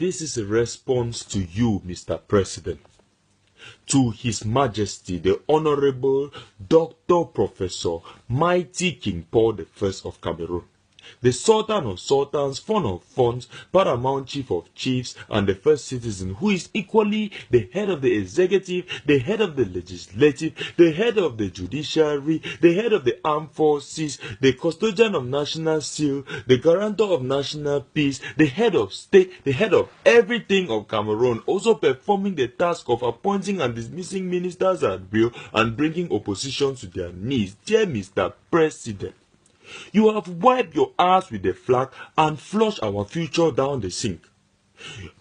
This is a response to you, Mr. President, to His Majesty, the Honorable Dr. Professor Mighty King Paul I of Cameroon, the Sultan of Sultans, Fon of Fons, Paramount Chief of Chiefs, and the first citizen, who is equally the head of the executive, the head of the legislative, the head of the judiciary, the head of the armed forces, the custodian of national seal, the guarantor of national peace, the head of state, the head of everything of Cameroon, also performing the task of appointing and dismissing ministers at will and bringing opposition to their knees. Dear Mr. President, you have wiped your ass with the flag and flushed our future down the sink.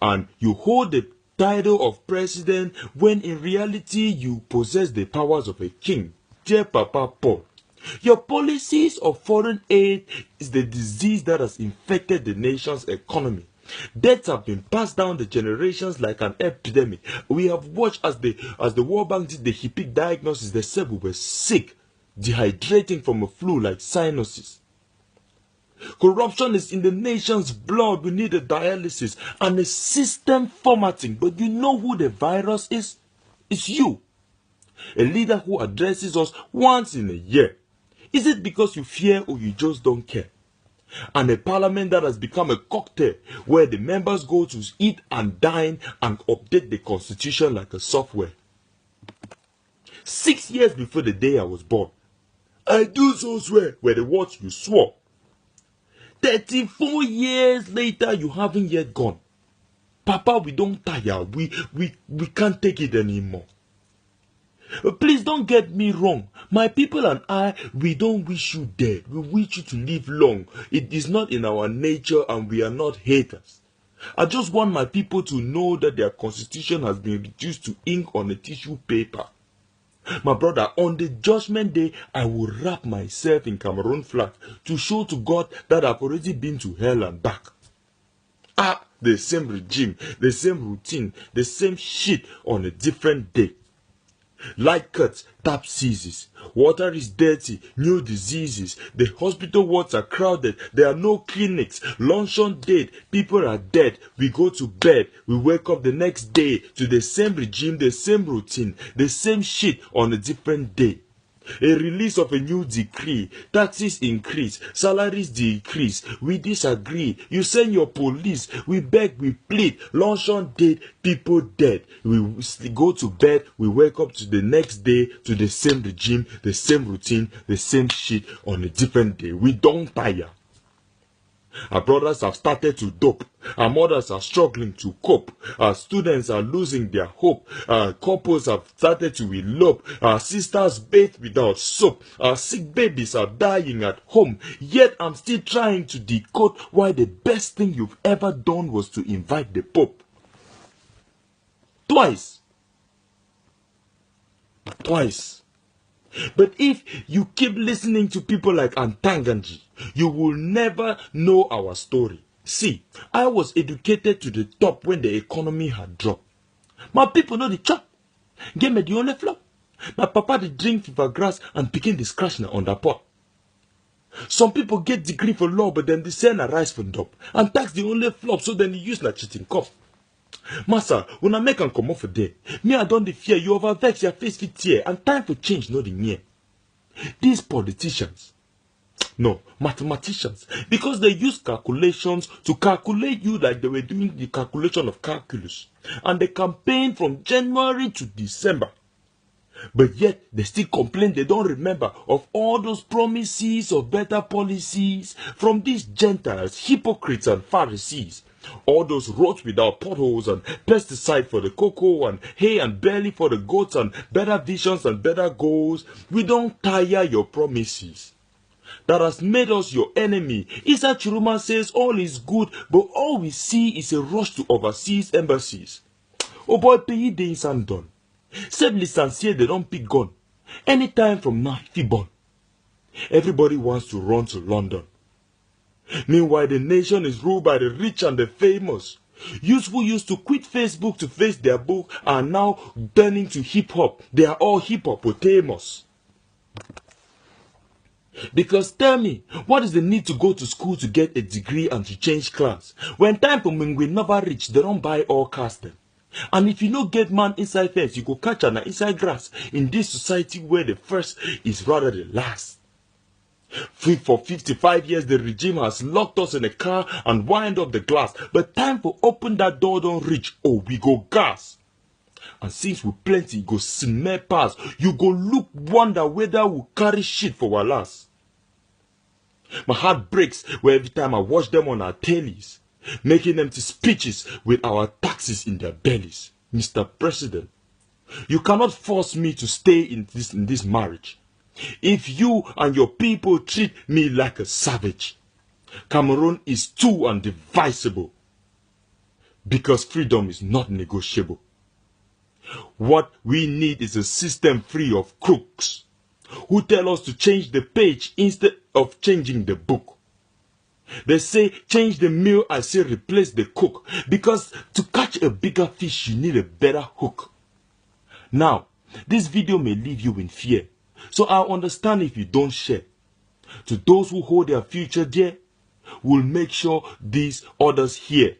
And you hold the title of president when in reality you possess the powers of a king. Dear Papa Paul, your policies of foreign aid is the disease that has infected the nation's economy. Deaths have been passed down the generations like an epidemic. We have watched as the World Bank did the HIPIC diagnosis. They said we were sick, dehydrating from a flu like sinuses. Corruption is in the nation's blood. We need a dialysis and a system formatting. But you know who the virus is? It's you. A leader who addresses us once in a year. Is it because you fear or you just don't care? And a parliament that has become a cocktail where the members go to eat and dine and update the constitution like a software. 6 years before the day I was born, I do so swear were the words you swore. 34 years later, you haven't yet gone. Papa, we don't tire. We can't take it anymore. Please don't get me wrong. My people and I, we don't wish you dead. We wish you to live long. It is not in our nature and we are not haters. I just want my people to know that their constitution has been reduced to ink on a tissue paper. My brother, on the judgment day, I will wrap myself in Cameroon flag to show to God that I've already been to hell and back. The same regime, the same routine, the same shit on a different day. Light cuts, tap seizes. Water is dirty, new diseases. The hospital wards are crowded. There are no clinics. Luncheon date, people are dead. We go to bed. We wake up the next day to the same regime, the same routine, the same shit on a different day. A release of a new decree. Taxes increase, salaries decrease. We disagree. You send your police. We beg, we plead. Luncheon date, people dead. We go to bed. We wake up to the next day to the same regime, the same routine, the same shit on a different day. We don't tire. Our brothers have started to dope. Our mothers are struggling to cope. Our students are losing their hope. Our couples have started to elope. Our sisters bathe without soap. Our sick babies are dying at home. Yet I'm still trying to decode why the best thing you've ever done was to invite the Pope. Twice. But if you keep listening to people like Antanganji, you will never know our story. See, I was educated to the top when the economy had dropped. My people know the chop. Give me the only flop. My papa the drink fever grass and picking the scratch on the pot. Some people get degree for law, but then they send a rice for dop. And tax the only flop, so then they use na cheating cup. Massa, when I make and come off a day, me I don't fear you overvex your face fit tear and time for change not the near. These politicians, no, mathematicians, because they use calculations to calculate you like they were doing the calculation of calculus. And they campaign from January to December. But yet, they still complain they don't remember of all those promises of better policies from these Gentiles, hypocrites and Pharisees. All those roads without potholes and pesticide for the cocoa and hay and barley for the goats and better visions and better goals. We don't tire your promises. That has made us your enemy. Isa Chiruma says all is good, but all we see is a rush to overseas embassies. Oh boy, pay days and done. Save licenciés, they don't pick gun. Anytime from now, if he born. Everybody wants to run to London. Meanwhile, the nation is ruled by the rich and the famous. Youths who used to quit Facebook to face their book are now turning to hip-hop. They are all hip-hop-potamus. Because tell me, what is the need to go to school to get a degree and to change class? When time for Mingwe never reach, they don't buy all cast them. And if you no get man inside fence, you go catch an inside grass in this society where the first is rather the last. For 55 years, the regime has locked us in a car and wind up the glass. But time for open that door don't reach. Oh, we go gas. And since we plenty, go smell pass. You go look wonder whether we carry shit for our last. My heart breaks where every time I watch them on our tellies, making empty speeches with our taxes in their bellies. Mr. President, you cannot force me to stay in this marriage. If you and your people treat me like a savage, Cameroon is too undivisible. Because freedom is not negotiable. What we need is a system free of crooks who tell us to change the page instead of changing the book. They say change the meal, I say replace the cook. Because to catch a bigger fish, you need a better hook. Now, this video may leave you in fear. So I understand if you don't share. To those who hold their future dear, we'll make sure these others hear.